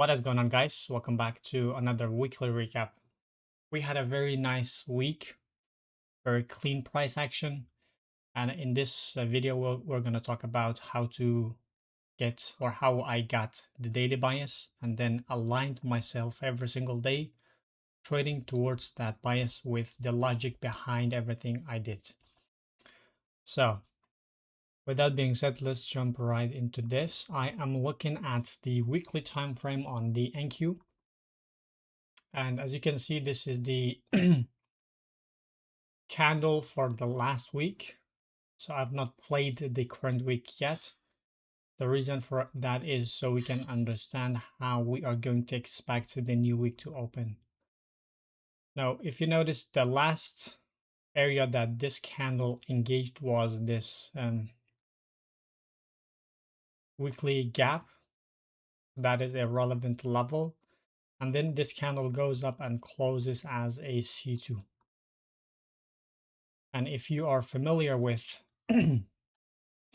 What is going on, guys? Welcome back to another weekly recap. We had a very nice week, very clean price action. And in this video, we're going to talk about how to get or how I got the daily bias and then aligned myself every single day, trading towards that bias with the logic behind everything I did. So, with that being said, let's jump right into this. I am looking at the weekly time frame on the NQ. And as you can see, this is the candle for the last week. So I've not played the current week yet. The reason for that is so we can understand how we are going to expect the new week to open. Now, if you notice, the last area that this candle engaged was this weekly gap. That is a relevant level. And then this candle goes up and closes as a C2. And if you are familiar with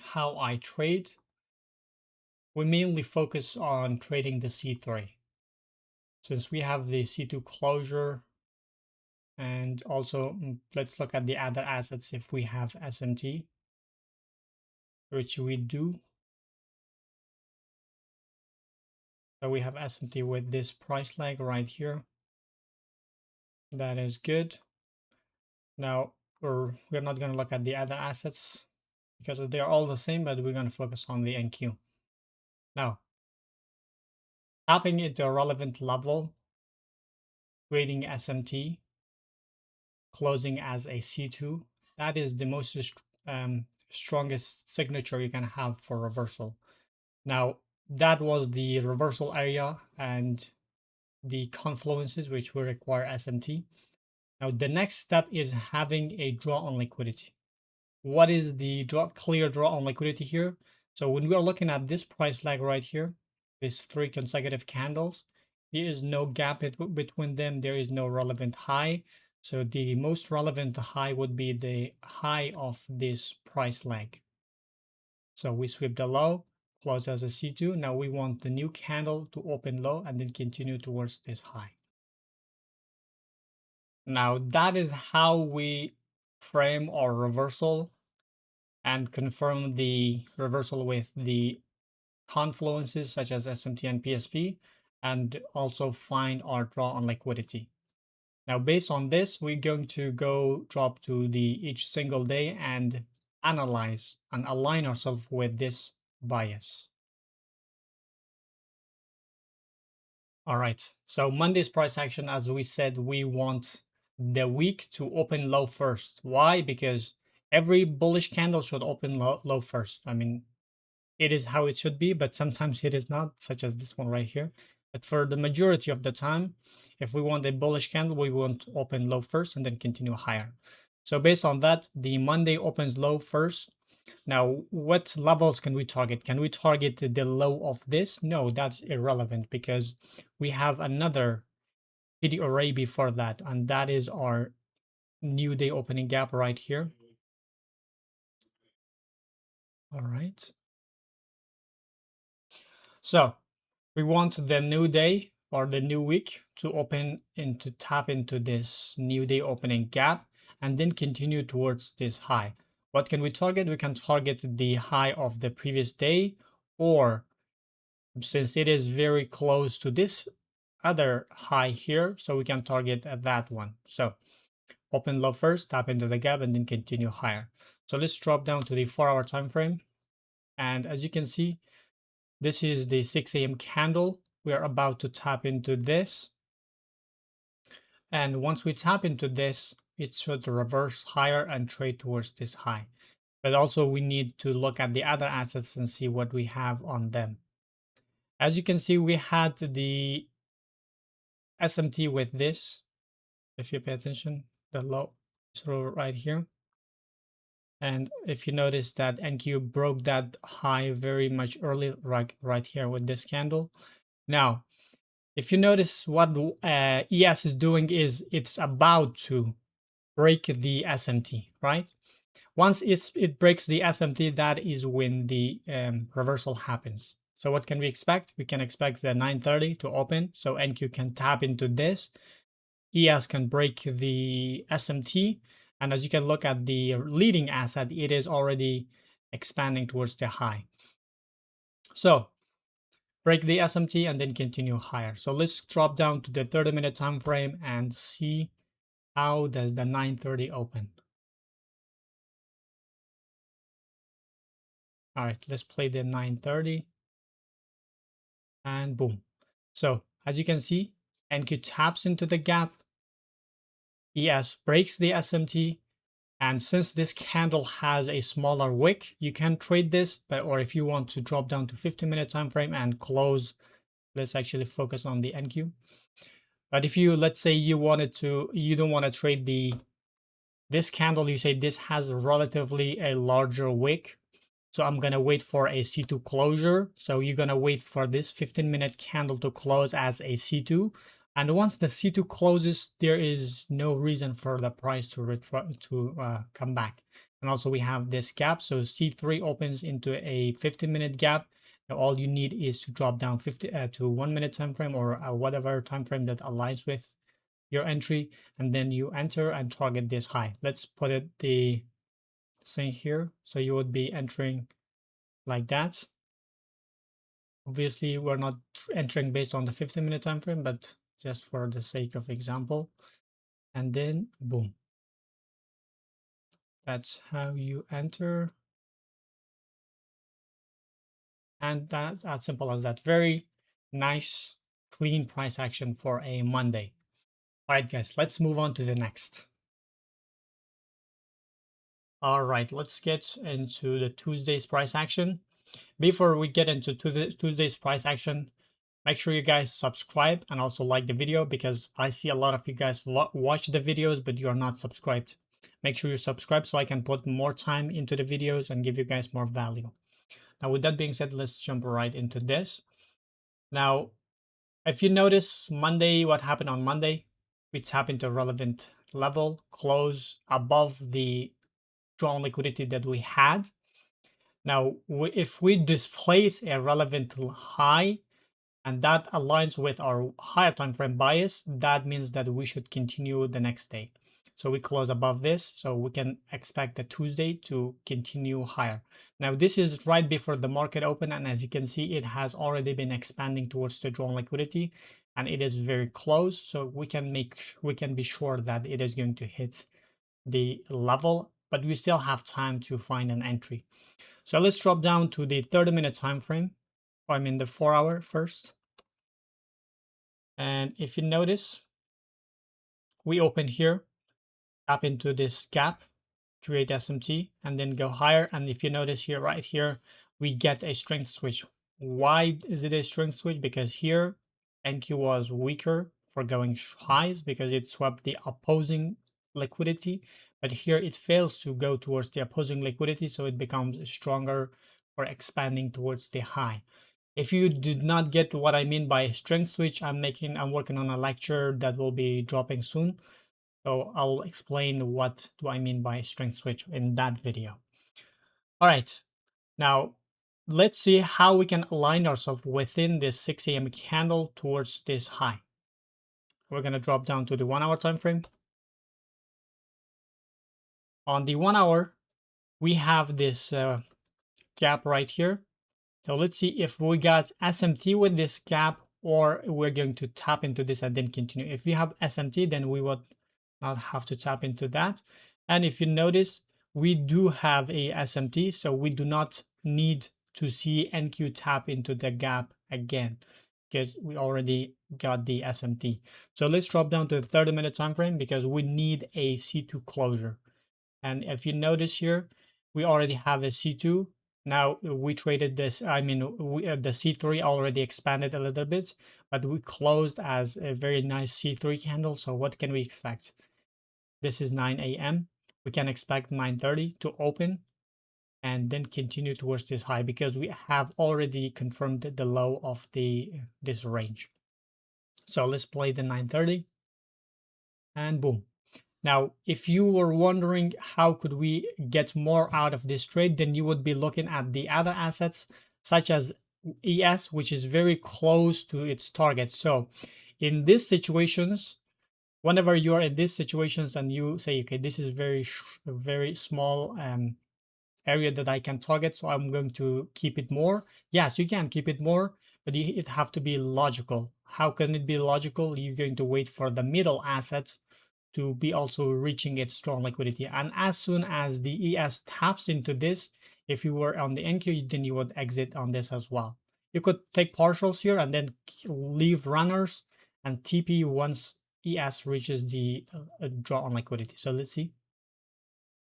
how I trade, we mainly focus on trading the C3. Since we have the C2 closure, and also let's look at the other assets if we have SMT, which we do. So we have SMT with this price lag right here. That is good. Now we're not going to look at the other assets because they are all the same, but we're going to focus on the NQ. Now, tapping into a relevant level, creating SMT, closing as a C2, that is the most strongest signature you can have for reversal. Now, that was the reversal area and the confluences which will require SMT. Now, the next step is having a draw on liquidity. What is the clear draw on liquidity here? So when we are looking at this price lag right here, these 3 consecutive candles, there is no gap between them. There is no relevant high. So the most relevant high would be the high of this price lag. So we sweep the low, close as a C2. Now we want the new candle to open low and then continue towards this high. Now that is how we frame our reversal and confirm the reversal with the confluences such as SMT and PSP, and also find our draw on liquidity. Now, based on this, we're going to go drop to the each single day and analyze and align ourselves with this bias. All right, so Monday's price action, as we said, we want the week to open low first. Why? Because every bullish candle should open low first. I mean, it is how it should be, but sometimes it is not, such as this one right here. But for the majority of the time, if we want a bullish candle, we want to open low first and then continue higher. So based on that, the Monday opens low first. Now, what levels can we target? Can we target the low of this? No, that's irrelevant because we have another PD array before that, and that is our new day opening gap right here. All right. So we want the new day or the new week to open and to tap into this new day opening gap and then continue towards this high. What can we target? We can target the high of the previous day, or since it is very close to this other high here, so we can target that one. So open low first, tap into the gap, and then continue higher. So let's drop down to the 4-hour time frame. And as you can see, this is the 6 a.m. candle. We are about to tap into this. And once we tap into this, it should reverse higher and trade towards this high. But also we need to look at the other assets and see what we have on them. As you can see, we had the SMT with this. If you pay attention, the low is right here. And if you notice that NQ broke that high very much early, right here with this candle. Now, if you notice what ES is doing is it's about to break the SMT, right? Once it breaks the SMT, that is when the reversal happens. So what can we expect? We can expect the 930 to open. So NQ can tap into this. ES can break the SMT. And as you can look at the leading asset, it is already expanding towards the high. So break the SMT and then continue higher. So let's drop down to the 30-minute time frame and see how does the 930 open. All right, let's play the 930 and boom. So as you can see, NQ taps into the gap, ES breaks the SMT, and since this candle has a smaller wick, you can trade this, but or if you want to drop down to 15-minute time frame and close, let's actually focus on the NQ. But if you, let's say you don't want to trade this candle, you say this has relatively a larger wick. So I'm going to wait for a C2 closure. So you're going to wait for this 15-minute candle to close as a C2. And once the C2 closes, there is no reason for the price to come back. And also we have this gap. So C3 opens into a 15-minute gap. Now all you need is to drop down to 1 minute time frame or whatever time frame that aligns with your entry, and then you enter and target this high. Let's put it the same here. So you would be entering like that. Obviously, we're not entering based on the 15-minute time frame, but just for the sake of example. And then boom. That's how you enter. And that's as simple as that. Very nice, clean price action for a Monday. All right, guys, let's move on to the next. All right, let's get into the Tuesday's price action. Before we get into Tuesday's price action, make sure you guys subscribe and also like the video because I see a lot of you guys watch the videos, but you are not subscribed. Make sure you subscribe so I can put more time into the videos and give you guys more value. Now, with that being said, let's jump right into this. Now, if you notice Monday, what happened on Monday, we tap into a relevant level, close above the drawn liquidity that we had. Now, if we displace a relevant high, and that aligns with our higher time frame bias, that means that we should continue the next day. So we close above this, so we can expect the Tuesday to continue higher. Now this is right before the market open, and as you can see, it has already been expanding towards the drawn liquidity, and it is very close. So we can be sure that it is going to hit the level, but we still have time to find an entry. So let's drop down to the 30-minute time frame. I mean the 4-hour first. And if you notice, we open here, tap into this gap, create SMT, and then go higher. And if you notice here, right here, we get a strength switch. Why is it a strength switch? Because here NQ was weaker for going highs because it swept the opposing liquidity, but here it fails to go towards the opposing liquidity, so it becomes stronger for expanding towards the high. If you did not get what I mean by strength switch, I'm working on a lecture that will be dropping soon. So I'll explain what do I mean by strength switch in that video. All right, now let's see how we can align ourselves within this 6 a.m. candle towards this high. We're gonna drop down to the 1-hour time frame. On the 1 hour, we have this gap right here. So let's see if we got SMT with this gap or we're going to tap into this and then continue. If we have SMT, then we would not have to tap into that. And if you notice, we do have a SMT, so we do not need to see NQ tap into the gap again because we already got the SMT. So let's drop down to the 30-minute time frame because we need a C2 closure. And if you notice here, we already have a C2. Now we traded this, the C3 already expanded a little bit, but we closed as a very nice C3 candle. So what can we expect? This is 9 a.m. We can expect 9:30 to open and then continue towards this high because we have already confirmed the low of this range. So let's play the 9:30 and boom. Now, if you were wondering how could we get more out of this trade, then you would be looking at the other assets such as ES, which is very close to its target. So in these situations, whenever you are in these situations and you say, okay, this is very small area that I can target, so I'm going to keep it more. Yes, you can keep it more, but it have to be logical. How can it be logical? You're going to wait for the middle asset to be also reaching its strong liquidity. And as soon as the ES taps into this, if you were on the NQ, then you would exit on this as well. You could take partials here and then leave runners and TP once ES reaches the draw on liquidity. So let's see.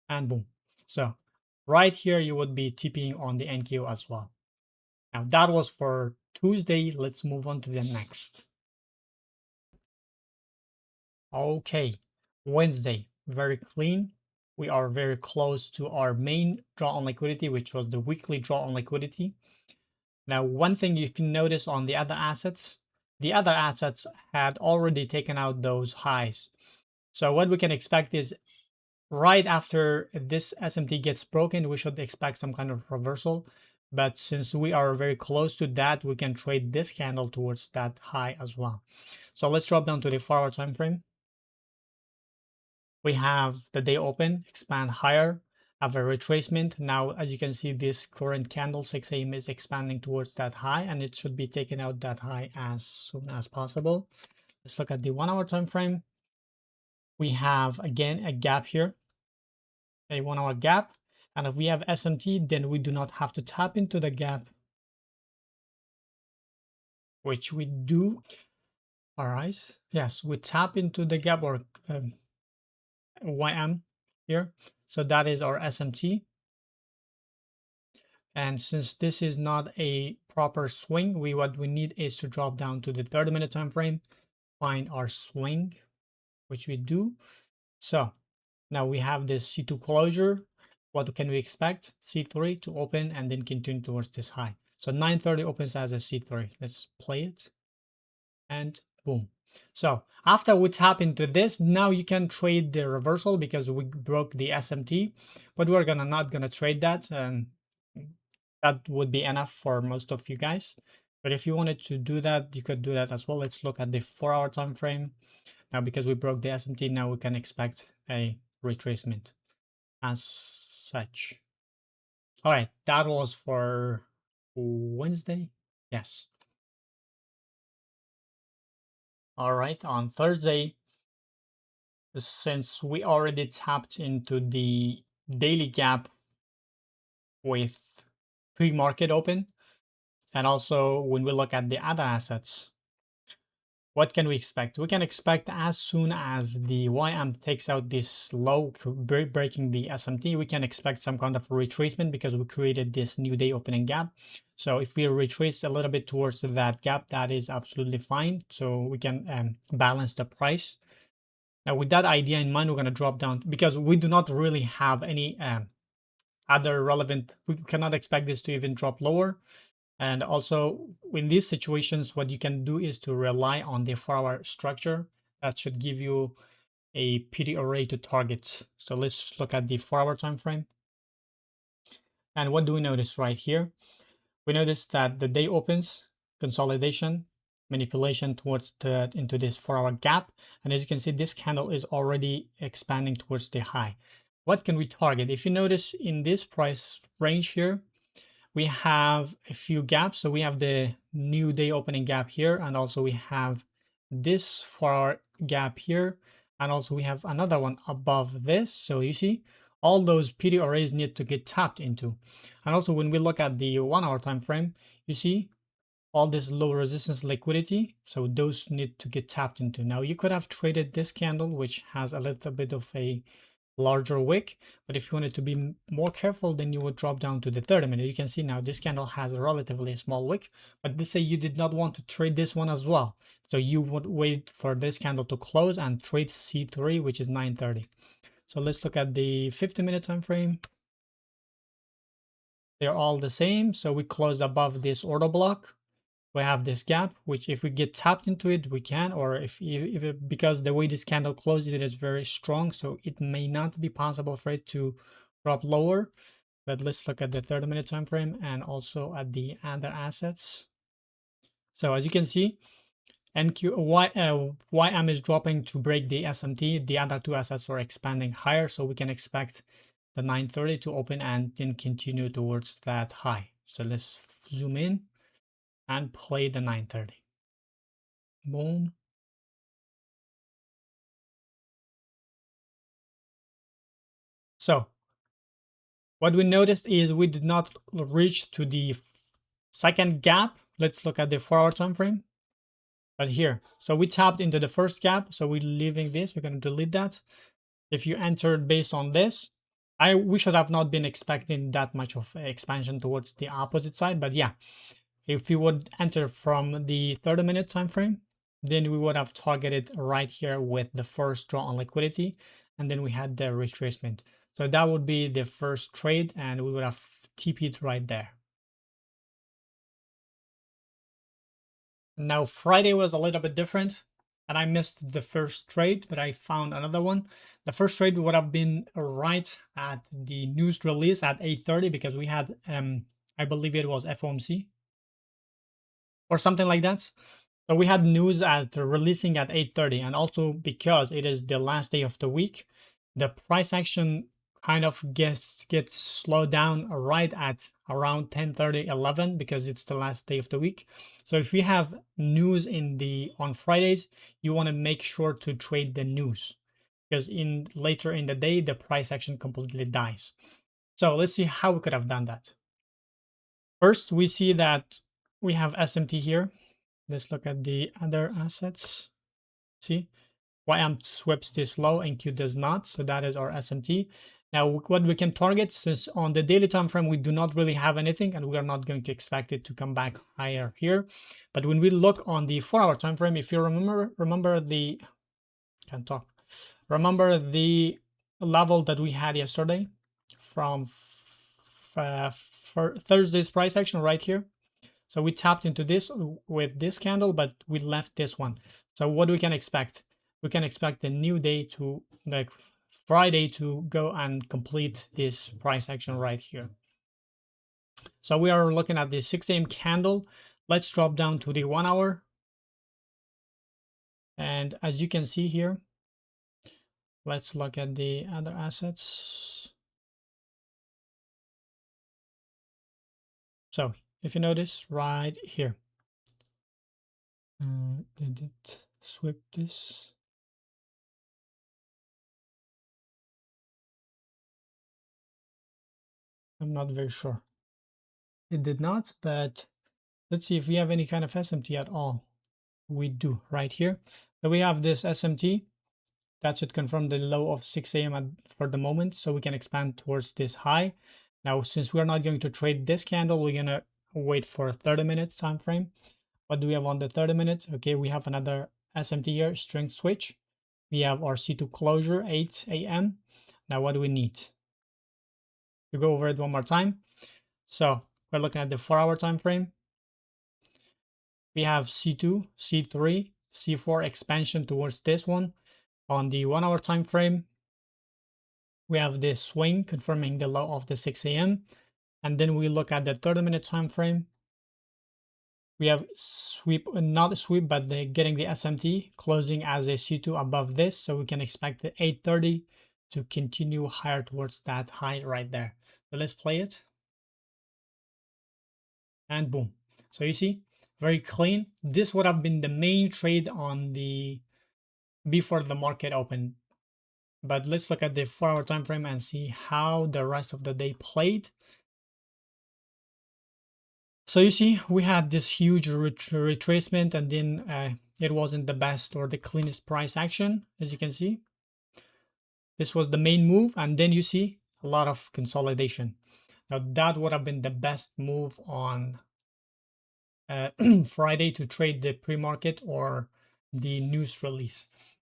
And boom. So right here, you would be TPing on the NQ as well. Now that was for Tuesday. Let's move on to the next. Okay, Wednesday, very clean. We are very close to our main draw on liquidity, which was the weekly draw on liquidity. Now, one thing if you notice on the other assets had already taken out those highs. So what we can expect is right after this SMT gets broken, we should expect some kind of reversal. But since we are very close to that, we can trade this candle towards that high as well. So let's drop down to the 4-hour time frame. We have the day open, expand higher, have a retracement. Now, as you can see, this current candle 6 a.m. is expanding towards that high, and it should be taken out that high as soon as possible. Let's look at the 1-hour time frame. We have again a gap here, a 1-hour gap. And if we have SMT, then we do not have to tap into the gap, which we do. All right. Yes, we tap into the gap or YM here. So that is our SMT. And since this is not a proper swing, what we need is to drop down to the 30-minute time frame, find our swing, which we do. So now we have this C2 closure. What can we expect? C3 to open and then continue towards this high. So 9:30 opens as a C3. Let's play it. And boom. So after we tap into this, now you can trade the reversal because we broke the SMT, but we're not gonna trade that. And that would be enough for most of you guys. But if you wanted to do that, you could do that as well. Let's look at the 4-hour time frame. Now, because we broke the SMT, now we can expect a retracement as such. All right, that was for Wednesday. Yes. All right, on Thursday, since we already tapped into the daily gap with pre-market open, and also when we look at the other assets, what can we expect? We can expect as soon as the YM takes out this low, breaking the SMT, we can expect some kind of retracement because we created this new day opening gap. So if we retrace a little bit towards that gap, that is absolutely fine. So we can balance the price. Now with that idea in mind, we're going to drop down because we do not really have any other relevant, we cannot expect this to even drop lower. And also in these situations, what you can do is to rely on the 4-hour structure that should give you a PD array to target. So let's look at the 4-hour time frame. And what do we notice right here? We notice that the day opens, consolidation, manipulation towards into this 4-hour gap. And as you can see, this candle is already expanding towards the high. What can we target? If you notice in this price range here, we have a few gaps. So we have the new day opening gap here, and also we have this 4-hour gap here, and also we have another one above this. So you see, all those PD arrays need to get tapped into. And also when we look at the 1-hour time frame, you see all this low resistance liquidity. So those need to get tapped into. Now you could have traded this candle, which has a little bit of a larger wick, but if you wanted to be more careful, then you would drop down to the 30-minute. You can see now this candle has a relatively small wick, but let's say you did not want to trade this one as well, so you would wait for this candle to close and trade C3, which is 9:30. So let's look at the 50-minute time frame. They're all the same, so we closed above this order block. We have this gap, which if we get tapped into it, we can, or if it, because the way this candle closed, it is very strong, so it may not be possible for it to drop lower. But let's look at the 30-minute time frame and also at the other assets. So as you can see, YM is dropping to break the SMT. The other two assets are expanding higher, so we can expect the 930 to open and then continue towards that high. So let's zoom in and play the 930. Boom. So what we noticed is we did not reach to the second gap. Let's look at the 4-hour time frame. But here, so we tapped into the first gap, so we're leaving this. We're going to delete that. If you entered based on this, we should have not been expecting that much of expansion towards the opposite side. But yeah, if we would enter from the 30-minute time frame, then we would have targeted right here with the first draw on liquidity, and then we had the retracement. So that would be the first trade, and we would have TP'd right there. Now Friday was a little bit different, and I missed the first trade, but I found another one. The first trade would have been right at the news release at 8:30 because we had, I believe it was FOMC or something like that. So we had news at releasing at 8:30, and also because it is the last day of the week, the price action kind of gets slowed down right at around 10:30, 11 because it's the last day of the week. So if we have news on Fridays, you want to make sure to trade the news because later in the day the price action completely dies. So let's see how we could have done that. First, we see that we have SMT here. Let's look at the other assets. See, YM sweeps this low and Q does not. So that is our SMT. Now, what we can target, since on the daily time frame we do not really have anything, and we are not going to expect it to come back higher here. But when we look on the 4-hour time frame, if you remember the remember the level that we had yesterday from Thursday's price action right here. So we tapped into this with this candle, but we left this one. So what we can expect? We can expect the new day to, like Friday, to go and complete this price action right here. So we are looking at the 6 a.m. candle. Let's drop down to the 1 hour. And as you can see here, let's look at the other assets. So if you notice right here, did it sweep this? I'm not very sure. It did not, but let's see if we have any kind of SMT at all. We do right here. So we have this SMT that should confirm the low of 6 a.m. for the moment, so we can expand towards this high. Now, since we're not going to trade this candle, we're gonna wait for a 30-minute time frame. What do we have on the 30 minutes? Okay, we have another SMT here, strength switch. We have our C2 closure, 8 a.m. Now, what do we need? To go over it one more time. So we're looking at the 4-hour time frame. We have C2, C3, C4 expansion towards this one. On the 1-hour time frame, we have this swing confirming the low of the 6 a.m. And then we look at the 30-minute time frame. We have sweep, not a sweep, but getting the SMT closing as a C2 above this. So we can expect the 830 to continue higher towards that high right there. So let's play it. And boom. So you see, very clean. This would have been the main trade on the before the market opened. But let's look at the 4-hour time frame and see how the rest of the day played. So you see, we had this huge retracement, and then it wasn't the best or the cleanest price action, as you can see. This was the main move, and then you see a lot of consolidation. Now that would have been the best move on Friday to trade the pre-market or the news release.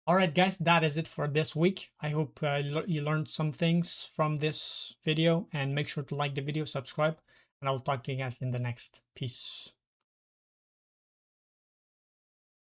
All right, guys, that is it for this week. I hope you learned some things from this video, and make sure to like the video, subscribe, and I'll talk to you guys in the next. Peace.